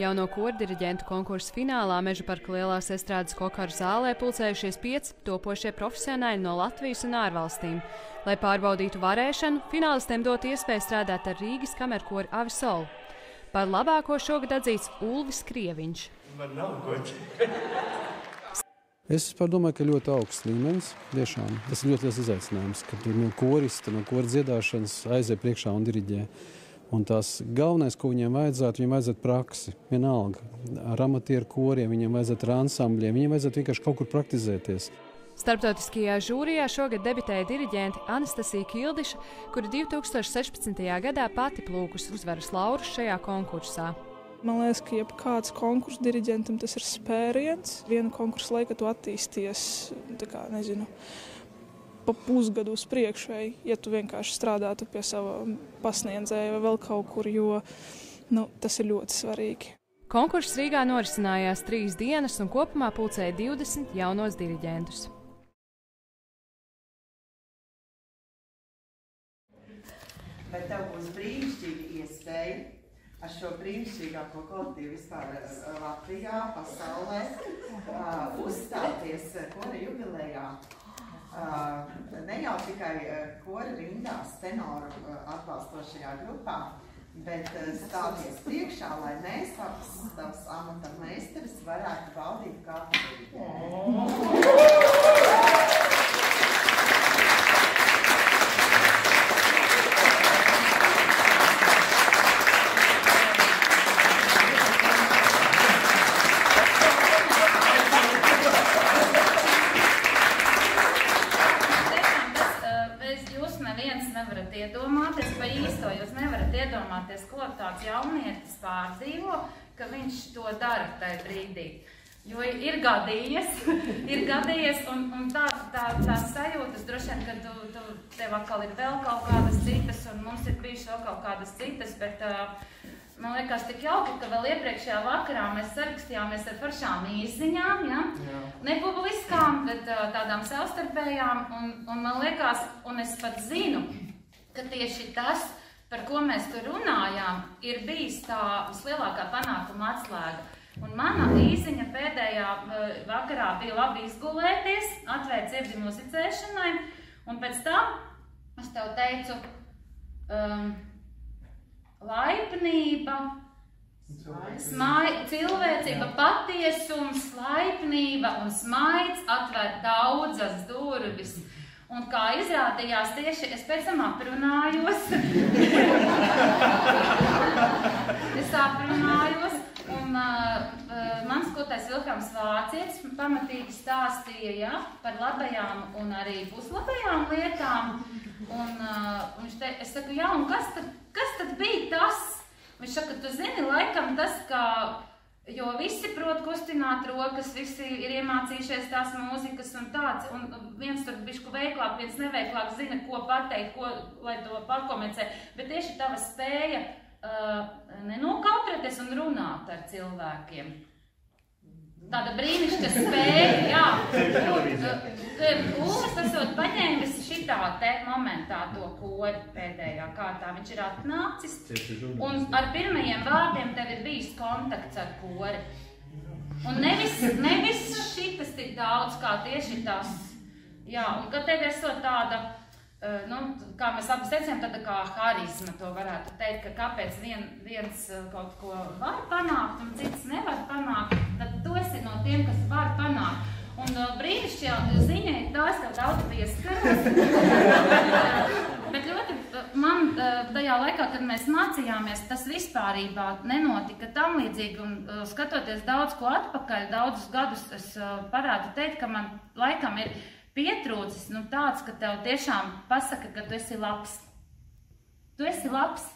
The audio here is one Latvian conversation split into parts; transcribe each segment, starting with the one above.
Jauno koru diriģentu konkursu finālā Mežaparka Lielās estrādes Kokaru zālē pulcējušies 5 topošie profesionāļi no Latvijas un ārvalstīm. Lai pārbaudītu varēšanu, finālistiem dot iespēju strādāt ar Rīgas kamerkoru Avisolu. Par labāko šogad atzīts Ulvis Krieviņš. Es domāju, ka ļoti augsts līmenis. Tiešām tas ir ļoti liels izaicinājums, kad no korista, no kora dziedāšanas aiziet priekšā un diriģē. Un tās galvenais, ko viņiem vajadzētu praksi. Vienalga, ar amatieru koriem, viņiem vajadzētu ar ansambļiem, viņiem vajadzētu vienkārši kaut kur praktizēties. Starptautiskajā žūrijā šogad debitēja diriģente Anastasija Kildiša, kura 2016. gadā pati plūkus uzvaras laurus šajā konkursā. Man liekas, ka jebkāds konkursu diriģentam tas ir spēriens. Vienu konkursu laikā tu attīsties, pa pusgadu uz priekšu, ja tu vienkārši strādātu pie sava pasniedzēja vai vēl kaut kur, jo tas ir ļoti svarīgi. Konkurss Rīgā norisinājās 3 dienas un kopumā pulcēja 20 jaunos diriģentus. Bet tev būs brīnišķīga iespēja ar šo brīnišķīgāko kolektīvu vispār Latvijā, pasaulē, uzstāties kora jubilejā. Ne jau tikai kora rindās tenoru atbalstošajā grupā, bet stāties priekšā, lai mēs, tavs amata meisteris, varētu baudīt kā iedomāties, ko tāds jaunietis pārdzīvo, ka viņš to dara tajā brīdī. Jo ir gadījies, un tās sajūtas droši vien, ka tev atkal ir vēl kaut kādas citas, un mums ir bijušas vēl kaut kādas citas, bet man liekas tik jauki, ka vēl iepriekšējā vakarā mēs sarakstījāmies ar foršām īsziņām, nepubliskām, bet tādām savstarpējām, un man liekas, un es pat zinu, ka tieši tas, par ko mēs tur runājām, ir bijis tā vislielākā panākuma atslēga. Un mana īziņa pēdējā vakarā bija labi izgulēties, atvērt sirdi musicēšanai, un pēc tam es tev teicu, laipnība, cilvēcība, patiesums, laipnība un smaids atver daudzas durvis. Un kā izrādījās, tieši es pēc tam aprunājos. Un mans skotais Vilkams Vācietis pamatīgi stāstīja par labajām un arī puslabajām lietām. Un es saku, un kas tad bija tas? Viņš saka, tu zini, laikam tas, ka jo visi prot kustināt rokas, visi ir iemācījušies tās mūzikas un tāds, un viens tur bišku veiklāk, viens neveiklāk zina, ko pateikt, lai to pakomentē, bet tieši tava spēja nenokautrēties un runāt ar cilvēkiem. Tāda brīnišķīga spēja, jā. Ulvis esot paņēmis šitā te momentā to kori pēdējā kārtā. Viņš ir atnācis un ar pirmajiem vārdiem tev ir bijis kontakts ar kori. Un nevis šitas tik daudz, kā tieši tas. Jā, un kad tev esot tāda, kā mēs abi secējam, tāda kā harizma to varētu teikt, ka kāpēc viens kaut ko var panākt un cits nevar panākt, tad tu esi no tiem, kas var panākt. Un brīnišķīgā ziņa ir tās, tev daudz pieskaros. Bet ļoti man tajā laikā, kad mēs mācījāmies, tas vispārībā nenotika tam līdzīgi. Un skatoties daudz ko atpakaļ, daudzus gadus, es varētu teikt, ka man laikam ir pietrūcis tāds, ka tev tiešām pasaka, ka tu esi labs. Tu esi labs.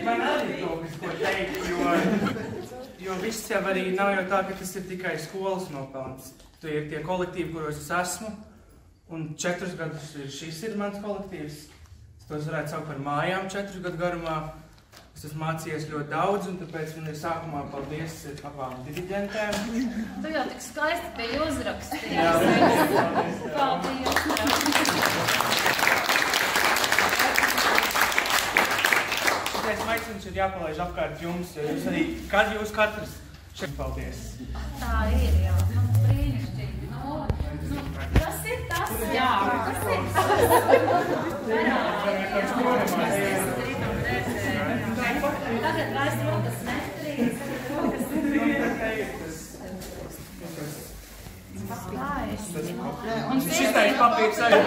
Man arī kaut ko teikt, jo viss jau arī nav jau tā, ka tas ir tikai skolas nopelns. Tie ir tie kolektīvi, kuros es esmu. Un 4 gadus šis ir mans kolektīvs. Es tos varētu saukt par mājām 4 gadu garumā. Es esmu mācījies ļoti daudz, un tāpēc man ir sākumā paldies abām diriģentēm. Tu jau tik skaisti biji uzrakstījis. Jā, paldies. Šitais maiciņš ir jāpalaiž apkārt jums, jo jūs arī, kad jūs katrs šeit paldies. Tā ir, jā. Brīnišķīgi. Kas ir tas? Jā, kas ir tas? Tagad vairs rokas nestrīdas. Un šitais papīrs arī.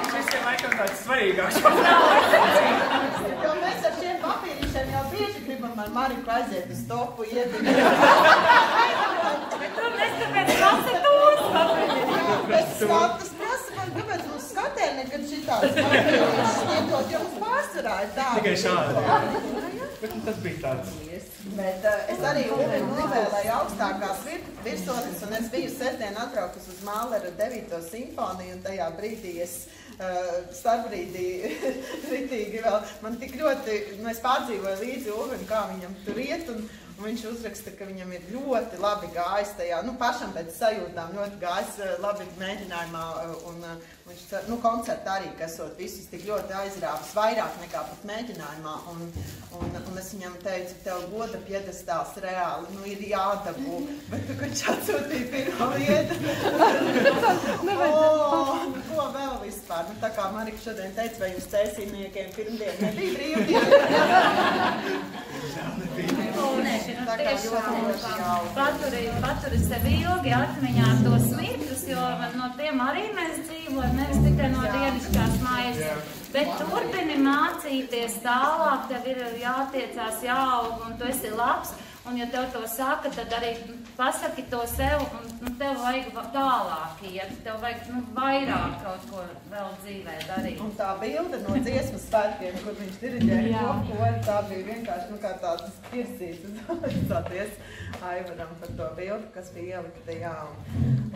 Šis ir laikam tāds svarīgāks. Jo mēs ar šiem papīrīšiem jau bieži gribam ar Mariku aiziet uz topu iedīt. Bet tu neskapēc prasa tos papīrīšus. Pēc skatas prasa man, kāpēc mums skatē nekad šitāds papīrīšus iedot, jo mums pārsvarā ir tādi. Tikai šādi. Bet tas bija tāds. Bet es arī novēlēju augstākās virsotnes, un es biju sestdien atbraukus uz Mālera 9. simfoniju, un tajā brīdī es starpbrīdī ritīgi vēl, man tik ļoti, es pārdzīvoju līdzi Ulvim, kā viņam tur iet, un viņš uzraksta, ka viņam ir ļoti labi gājis tajā, pašam pēc sajūtām ļoti gājis labi mēģinājumā, un viņš, koncerta arī, ka esot visus tik ļoti aizrāvis, vairāk nekā pat mēģinājumā, un es viņam teicu, tev goda piedestāls reāli, ir jādabū, bet tu, kad atsūtīja pirmo lietu, ko vēl vispār? Tā kā Marika šodien teica, vai jums cēsīniekiem pirmdien nebija brīvdiena? Tā kā paturi sev ilgi atmiņā tos mirkļus, jo no tiem arī mēs dzīvojam, nevis tikai no dienišķās maizes. Bet turpini mācīties tālāk, tev ir jātiecās, jāaug, un tu esi labs. Un ja tev to saka, tad arī pasaki to sev, un tev vajag tālāk iet, tev vajag vairāk kaut ko vēl dzīvē darīt. Un tā bilde no dziesmas svētkiem, kur viņš diriģēja to, tā bija vienkārši kā tādas tirsītas. Uzstāties Aivaram par to bildi, kas bija ielikta, jā.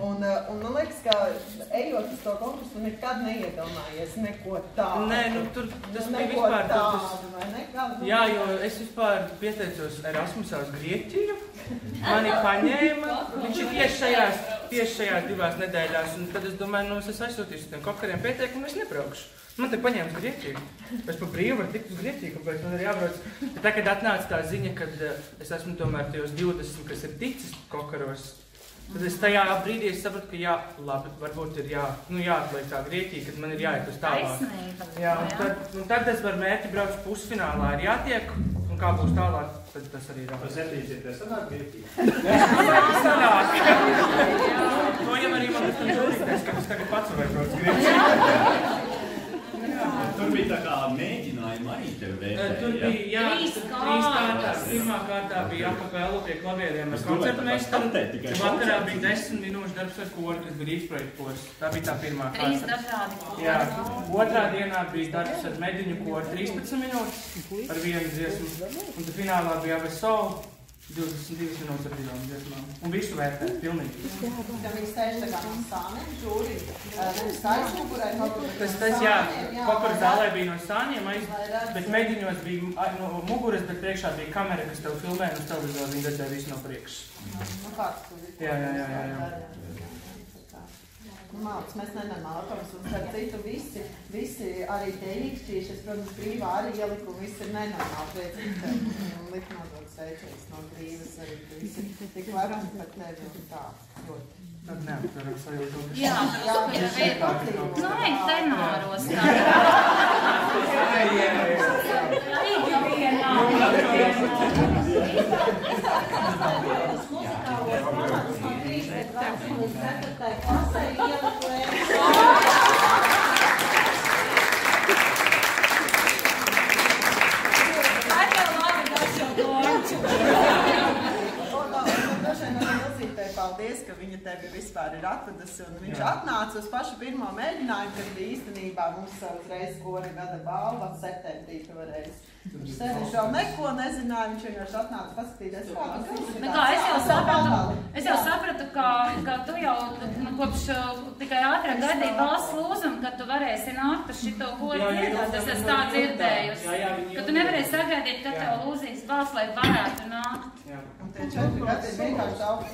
Un man liekas, ka ejot uz to konkursu, nekad neiedomājies neko tādu. Nē, tur tas bija vispār tādu. Jā, jo es vispār pieteicos Erasmusā uz Grieķiju, mani paņēma, viņš ir tieši šajās 2 nedēļās, un tad es domāju, es aizsūtīšu tiem kokariem pieteikumu, es nebraukšu. Man te paņēma uz Grieķiju. Es pa brīvu varu tikt uz Grieķiju, kāpēc man ir jābrauc. Bet tā, kad atnāca tā ziņa, kad es esmu tomēr tajos 20, kas ir ticis kokaros, tad es tajā brīdī sapratu, ka jā, labi, varbūt ir jāatliek tā Grieķija, kad man ir jāiet uz tālāk. Jā, un tad es varu mērķi braukt pusfinālā, ir jātiek, un kā būs tālāk, tad tas arī ir. Tas netīsiet, sanāk Grieķija? Sanāk. To jau arī man uztam žūrīties, ka es tagad pats varu braukt uz Grieķiju. Tur bija tā kā mēģinājumi arī tev vērtēja, Tur bija, jā, 3 kārtās. Pirmā kārtā bija akapelu pie klavieriem ar koncertmeistaru. Vakarā bija 10 minūšu darbs ar koru, kas bija Rīgsprojekta kors. Tā bija tā pirmā kārta. 3 dažādi kori. Jā. Otrā dienā bija darbs ar mediņu koru 13 minūtes ar vienu dziesmu. Un tad finālā bija AVSOL 22 minūtes ar 2 dziesmām. Un visu vērtē, pilnīgi. Ka viņi sēž tā kā no sāniem, žūri, aizmugurē kaut kur. Tas jā, kokaru zālē bija no sāniem, bet mediņos bija no muguras, bet priekšā bija kamera, kas tev filmē, un uz televizoru viņi redzēja visu no priekšas. Kāds tu ir? Jā. Māc, mēs nenormāli, un starp citu visi arī tie īkšķīši, es, protams, brīvā arī ieliku, un visi ir nenormāli priecīgi, un likt nodot sveiciens no brīvas arī, visi tik varam par tevi un tā, ļoti. Tad neaptveram sajūtu. Jā, tenāros tā. Paldies, ka viņa tevi vispār ir atvedusi, un viņš atnāca uz pašu pirmo mēģinājumu, kad bija īstenībā mums uzreiz kora gada balva septembrī toreiz. Viņš sēdēs vēl neko nezināja, viņš vienkārši atnāca paskatīties, kā tas izskatās. Es jau sapratu, ka tu jau kopš tikai ātrāk gaidīji balss lūzumu, kad tu varēsi nākt uz šito koru dziedāt. Es esmu tā dzirdējusi. Ka tu nevarēsi sagaidīt, kad tev lūzīs balss, lai varētu nākt. Un tie 4 gadi ir vienkārši daudz.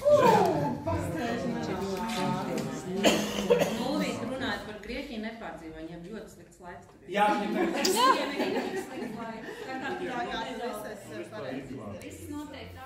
Lūvīt runājot par Grieķiju nepārdzīvoju, viņiem ļoti slikts laiks tur. Jā, viņiem ir slikts laiks. Jā, tas viss pareizi. Viss noteikti tā.